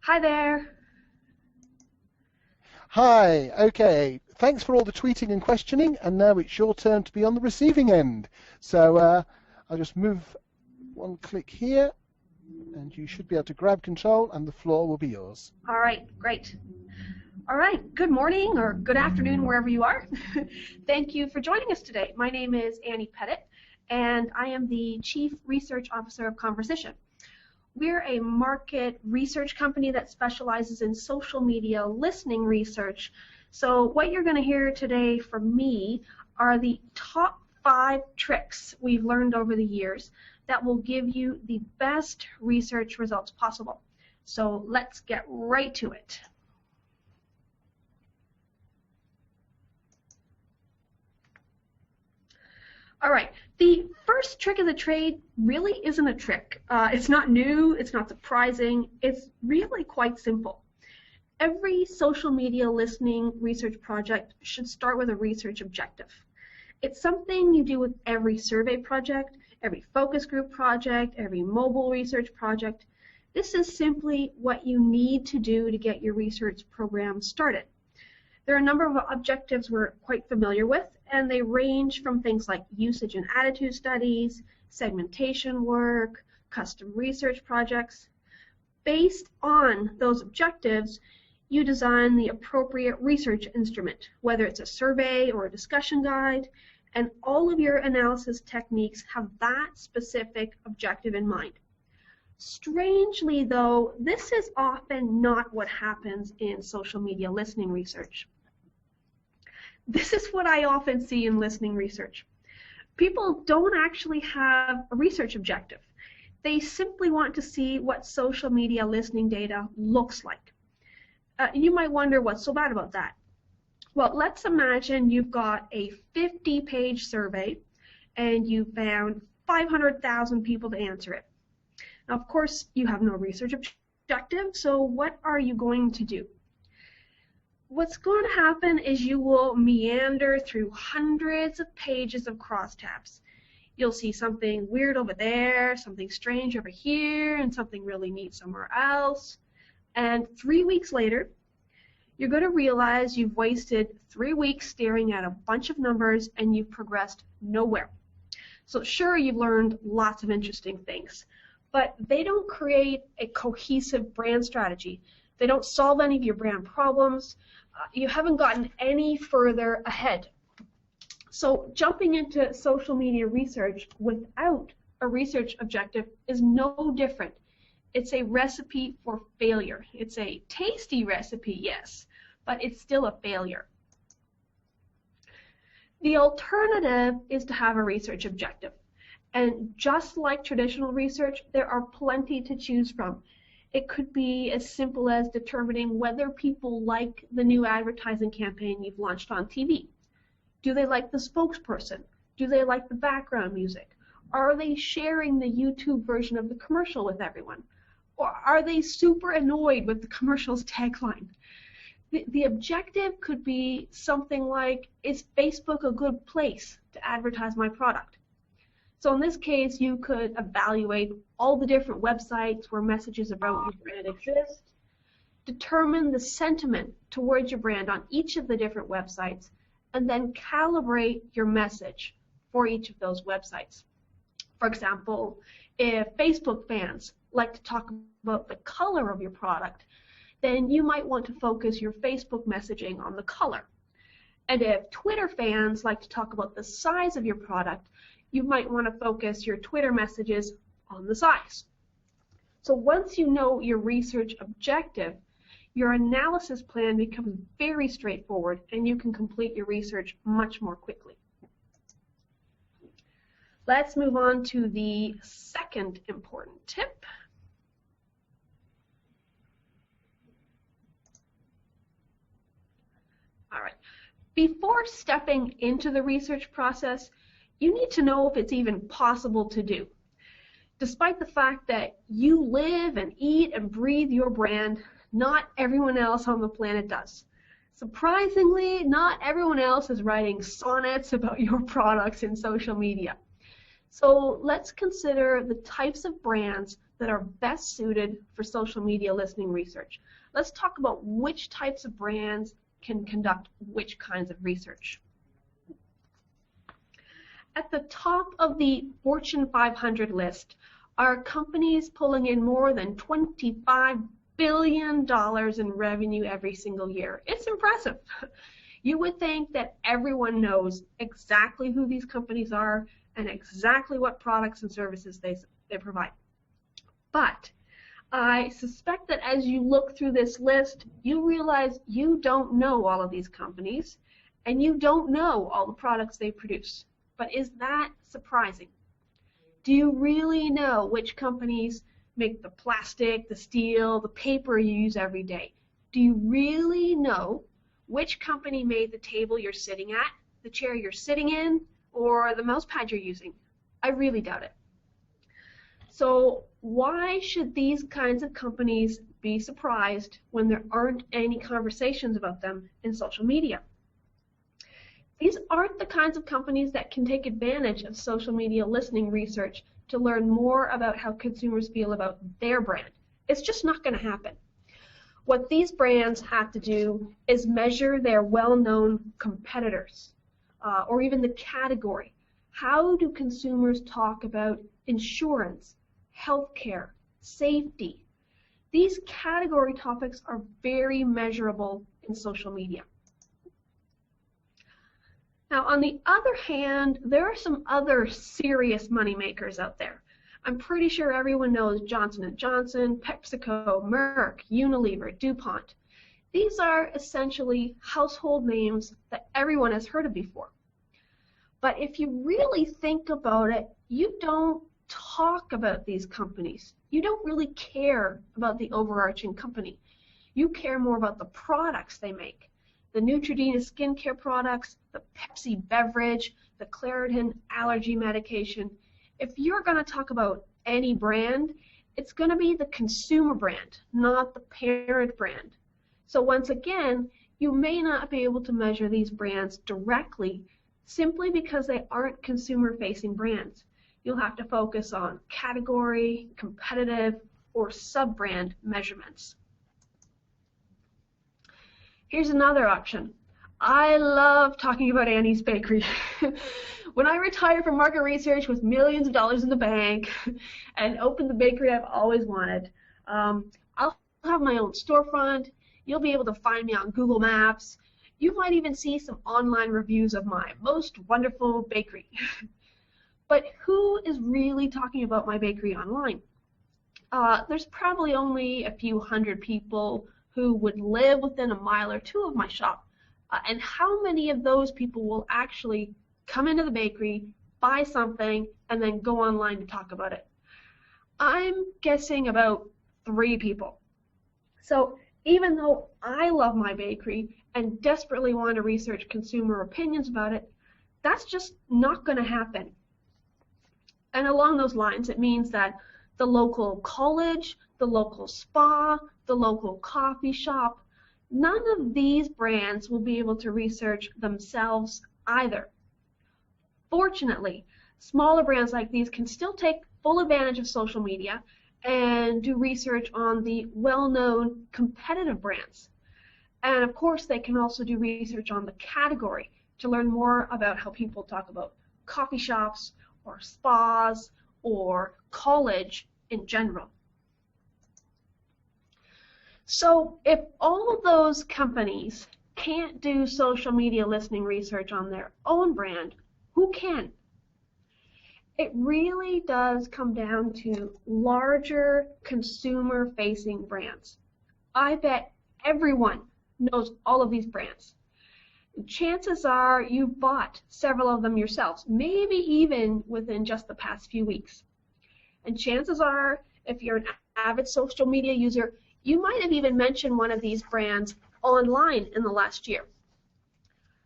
Hi there. Hi, okay. Thanks for all the tweeting and questioning, and now it's your turn to be on the receiving end. So I'll just move one click here, and you should be able to grab control, and the floor will be yours. All right, great. All right, good morning or good afternoon, wherever you are. Thank you for joining us today. My name is Annie Pettit, and I am the Chief Research Officer of Conversition. We're a market research company that specializes in social media listening research. So what you're going to hear today from me are the top 5 tricks we've learned over the years that will give you the best research results possible. So let's get right to it. All right, the first trick of the trade really isn't a trick. It's not new, it's not surprising, it's really quite simple. Every social media listening research project should start with a research objective. It's something you do with every survey project, every focus group project, every mobile research project. This is simply what you need to do to get your research program started. There are a number of objectives we're quite familiar with, and they range from things like usage and attitude studies, segmentation work, custom research projects. Based on those objectives, you design the appropriate research instrument, whether it's a survey or a discussion guide, and all of your analysis techniques have that specific objective in mind. Strangely, though, this is often not what happens in social media listening research. This is what I often see in listening research. People don't actually have a research objective. They simply want to see what social media listening data looks like. You might wonder what's so bad about that. Well, let's imagine you've got a 50-page survey and you found 500,000 people to answer it. Now, of course, you have no research objective, so what are you going to do? What's going to happen is you will meander through hundreds of pages of crosstabs. You'll see something weird over there, something strange over here, and something really neat somewhere else. And 3 weeks later, you're going to realize you've wasted 3 weeks staring at a bunch of numbers and you've progressed nowhere. So sure, you've learned lots of interesting things, but they don't create a cohesive brand strategy. They don't solve any of your brand problems. You haven't gotten any further ahead. So jumping into social media research without a research objective is no different. It's a recipe for failure. It's a tasty recipe, yes, but it's still a failure. The alternative is to have a research objective. And just like traditional research, there are plenty to choose from. It could be as simple as determining whether people like the new advertising campaign you've launched on TV. Do they like the spokesperson? Do they like the background music? Are they sharing the YouTube version of the commercial with everyone? Or are they super annoyed with the commercial's tagline? The objective could be something like, is Facebook a good place to advertise my product? So in this case, you could evaluate all the different websites where messages about your brand exist, determine the sentiment towards your brand on each of the different websites, and then calibrate your message for each of those websites. For example, if Facebook fans like to talk about the color of your product, then you might want to focus your Facebook messaging on the color. And if Twitter fans like to talk about the size of your product, you might want to focus your Twitter messages on the size. So once you know your research objective, your analysis plan becomes very straightforward and you can complete your research much more quickly. Let's move on to the second important tip. All right. Before stepping into the research process, you need to know if it's even possible to do. Despite the fact that you live and eat and breathe your brand, not everyone else on the planet does. Surprisingly, not everyone else is writing sonnets about your products in social media. So let's consider the types of brands that are best suited for social media listening research. Let's talk about which types of brands can conduct which kinds of research. At the top of the Fortune 500 list are companies pulling in more than $25 billion in revenue every single year. It's impressive. You would think that everyone knows exactly who these companies are and exactly what products and services they provide. But I suspect that as you look through this list, you realize you don't know all of these companies and you don't know all the products they produce. But is that surprising? Do you really know which companies make the plastic, the steel, the paper you use every day? Do you really know which company made the table you're sitting at, the chair you're sitting in, or the mouse pad you're using? I really doubt it. So why should these kinds of companies be surprised when there aren't any conversations about them in social media? These aren't the kinds of companies that can take advantage of social media listening research to learn more about how consumers feel about their brand. It's just not going to happen. What these brands have to do is measure their well-known competitors or even the category. How do consumers talk about insurance, healthcare, safety? These category topics are very measurable in social media. Now, on the other hand, there are some other serious money makers out there. I'm pretty sure everyone knows Johnson & Johnson, PepsiCo, Merck, Unilever, DuPont. These are essentially household names that everyone has heard of before. But if you really think about it, you don't talk about these companies. You don't really care about the overarching company. You care more about the products they make. The Neutrogena skincare products, the Pepsi beverage, the Claritin allergy medication. If you're going to talk about any brand, it's going to be the consumer brand, not the parent brand. So once again, you may not be able to measure these brands directly simply because they aren't consumer-facing brands. You'll have to focus on category, competitive, or sub-brand measurements. Here's another option. I love talking about Annie's Bakery. When I retire from market research with millions of dollars in the bank and open the bakery I've always wanted, I'll have my own storefront. You'll be able to find me on Google Maps. You might even see some online reviews of my most wonderful bakery. But who is really talking about my bakery online? There's probably only a few hundred people who would live within a mile or two of my shop. And how many of those people will actually come into the bakery, buy something, and then go online to talk about it? I'm guessing about 3 people. So even though I love my bakery and desperately want to research consumer opinions about it, that's just not going to happen. And along those lines, it means that the local college, the local spa, the local coffee shop, none of these brands will be able to research themselves either. Fortunately, smaller brands like these can still take full advantage of social media and do research on the well-known competitive brands. And of course, they can also do research on the category to learn more about how people talk about coffee shops or spas or college in general. So if all of those companies can't do social media listening research on their own brand, who can? It really does come down to larger consumer-facing brands. I bet everyone knows all of these brands. Chances are you've bought several of them yourselves, maybe even within just the past few weeks. And chances are, if you're an avid social media user, you might have even mentioned one of these brands online in the last year.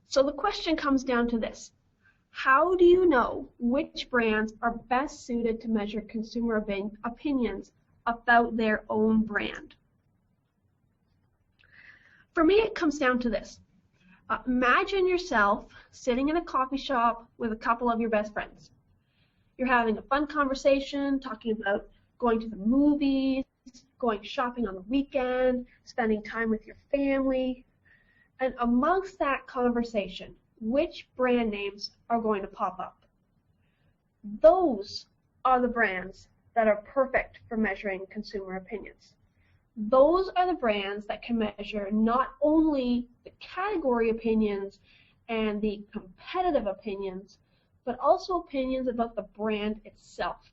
So the question comes down to this. How do you know which brands are best suited to measure consumer opinions about their own brand? For me, it comes down to this. Imagine yourself sitting in a coffee shop with a couple of your best friends. You're having a fun conversation, talking about going to the movies, going shopping on the weekend, spending time with your family. And amongst that conversation, which brand names are going to pop up? Those are the brands that are perfect for measuring consumer opinions. Those are the brands that can measure not only the category opinions and the competitive opinions, but also opinions about the brand itself.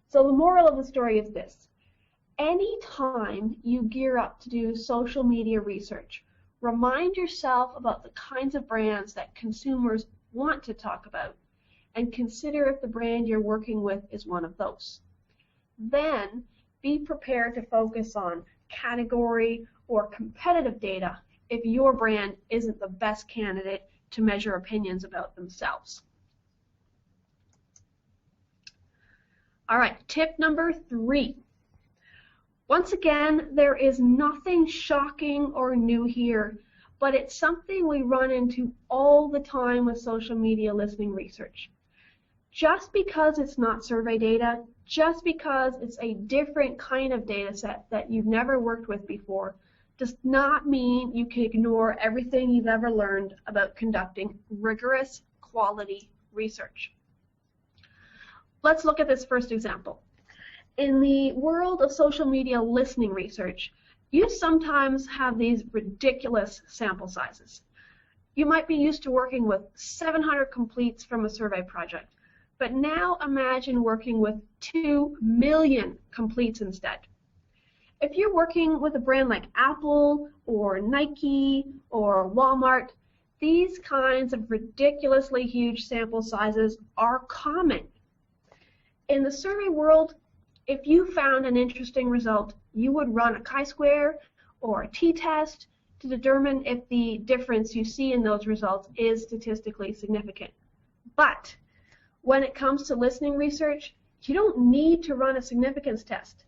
So the moral of the story is this. Anytime you gear up to do social media research, remind yourself about the kinds of brands that consumers want to talk about, and consider if the brand you're working with is one of those. Then, be prepared to focus on category or competitive data if your brand isn't the best candidate to measure opinions about themselves. All right, tip number 3. Once again, there is nothing shocking or new here, but it's something we run into all the time with social media listening research. Just because it's not survey data, just because it's a different kind of data set that you've never worked with before, does not mean you can ignore everything you've ever learned about conducting rigorous quality research. Let's look at this first example. In the world of social media listening research, you sometimes have these ridiculous sample sizes. You might be used to working with 700 completes from a survey project, but now imagine working with 2 million completes instead. If you're working with a brand like Apple or Nike or Walmart, these kinds of ridiculously huge sample sizes are common. In the survey world, if you found an interesting result, you would run a chi-square or a t-test to determine if the difference you see in those results is statistically significant. But when it comes to listening research, you don't need to run a significance test.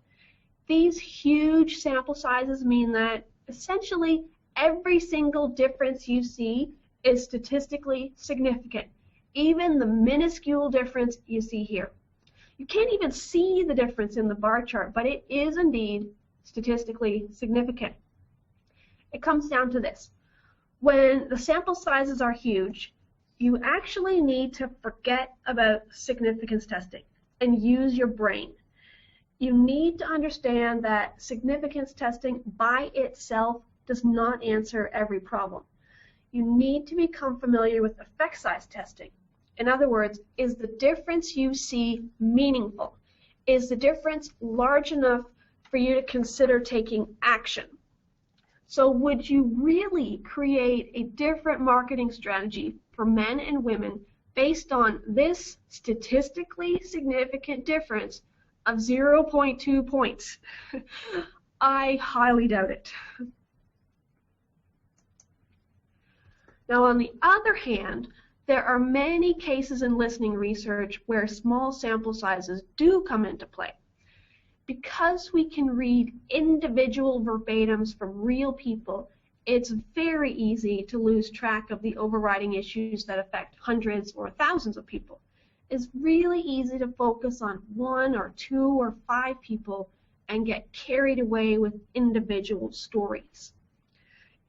These huge sample sizes mean that essentially every single difference you see is statistically significant, even the minuscule difference you see here. You can't even see the difference in the bar chart, but it is indeed statistically significant. It comes down to this. When the sample sizes are huge, you actually need to forget about significance testing and use your brain. You need to understand that significance testing by itself does not answer every problem. You need to become familiar with effect size testing. In other words, is the difference you see meaningful? Is the difference large enough for you to consider taking action? So would you really create a different marketing strategy for men and women based on this statistically significant difference of 0.2 points? I highly doubt it. Now, on the other hand, there are many cases in listening research where small sample sizes do come into play. Because we can read individual verbatims from real people, it's very easy to lose track of the overriding issues that affect hundreds or thousands of people. It's really easy to focus on 1 or 2 or 5 people and get carried away with individual stories.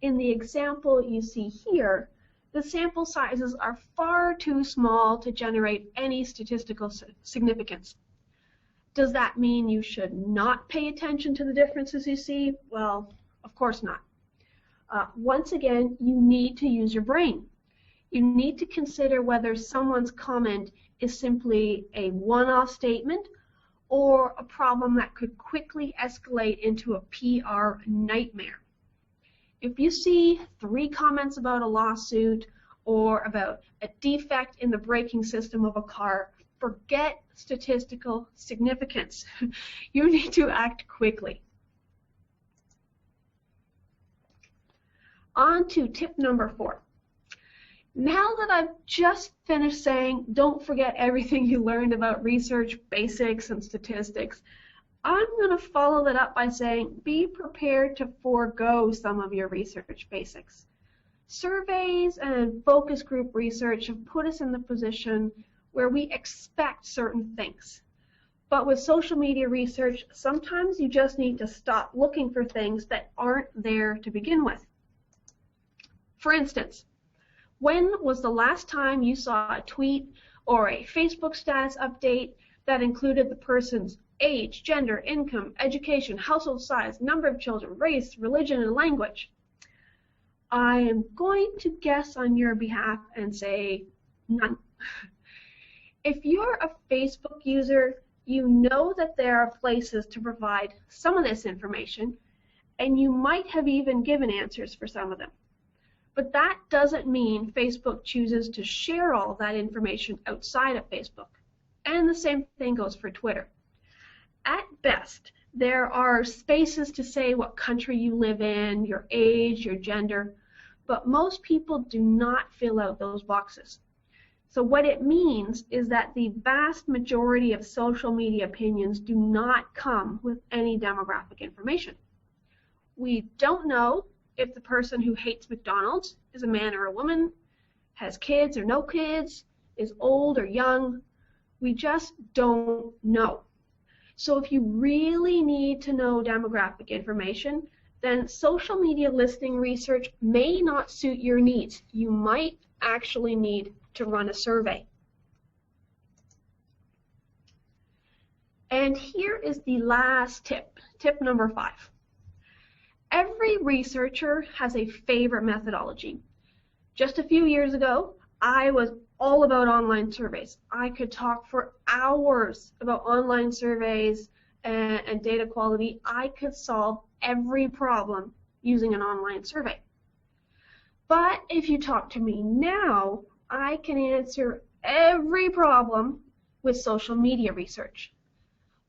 In the example you see here, the sample sizes are far too small to generate any statistical significance. Does that mean you should not pay attention to the differences you see? Well, of course not. Once again, you need to use your brain. You need to consider whether someone's comment is simply a one-off statement or a problem that could quickly escalate into a PR nightmare. If you see 3 comments about a lawsuit or about a defect in the braking system of a car, forget statistical significance. You need to act quickly. On to tip number 4. Now that I've just finished saying don't forget everything you learned about research, basics, and statistics, I'm going to follow that up by saying be prepared to forego some of your research basics. Surveys and focus group research have put us in the position where we expect certain things. But with social media research, sometimes you just need to stop looking for things that aren't there to begin with. For instance, when was the last time you saw a tweet or a Facebook status update that included the person's age, gender, income, education, household size, number of children, race, religion, and language? I am going to guess on your behalf and say none. If you're a Facebook user, you know that there are places to provide some of this information, and you might have even given answers for some of them. But that doesn't mean Facebook chooses to share all that information outside of Facebook. And the same thing goes for Twitter. At best, there are spaces to say what country you live in, your age, your gender, but most people do not fill out those boxes. So what it means is that the vast majority of social media opinions do not come with any demographic information. We don't know if the person who hates McDonald's is a man or a woman, has kids or no kids, is old or young. We just don't know. So if you really need to know demographic information, then social media listening research may not suit your needs. You might actually need to run a survey. And here is the last tip, tip number 5. Every researcher has a favorite methodology. Just a few years ago, I was all about online surveys. I could talk for hours about online surveys and data quality. I could solve every problem using an online survey. But if you talk to me now, I can answer every problem with social media research.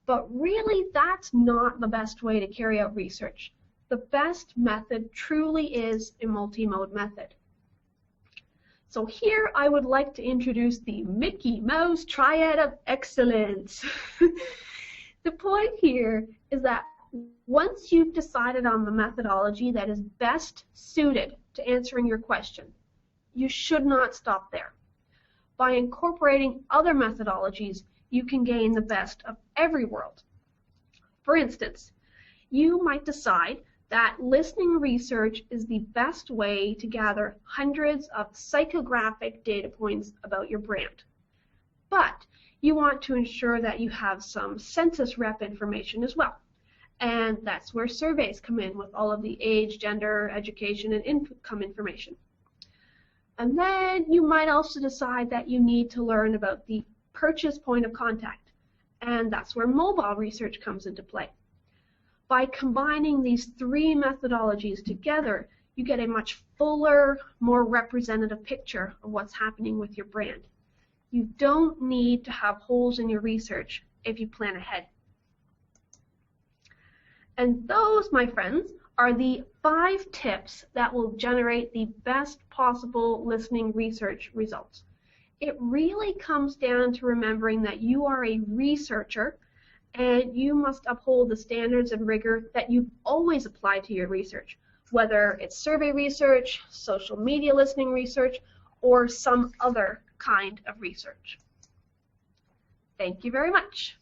But really, that's not the best way to carry out research. The best method truly is a multi-mode method. So here I would like to introduce the Mickey Mouse Triad of Excellence. The point here is that once you've decided on the methodology that is best suited to answering your question, you should not stop there. By incorporating other methodologies, you can gain the best of every world. For instance, you might decide that listening research is the best way to gather hundreds of psychographic data points about your brand. But you want to ensure that you have some census rep information as well. And that's where surveys come in with all of the age, gender, education, and income information. And then you might also decide that you need to learn about the purchase point of contact. And that's where mobile research comes into play. By combining these 3 methodologies together, you get a much fuller, more representative picture of what's happening with your brand. You don't need to have holes in your research if you plan ahead. And those, my friends, are the 5 tips that will generate the best possible listening research results. It really comes down to remembering that you are a researcher and you must uphold the standards and rigor that you've always applied to your research, whether it's survey research, social media listening research, or some other kind of research. Thank you very much.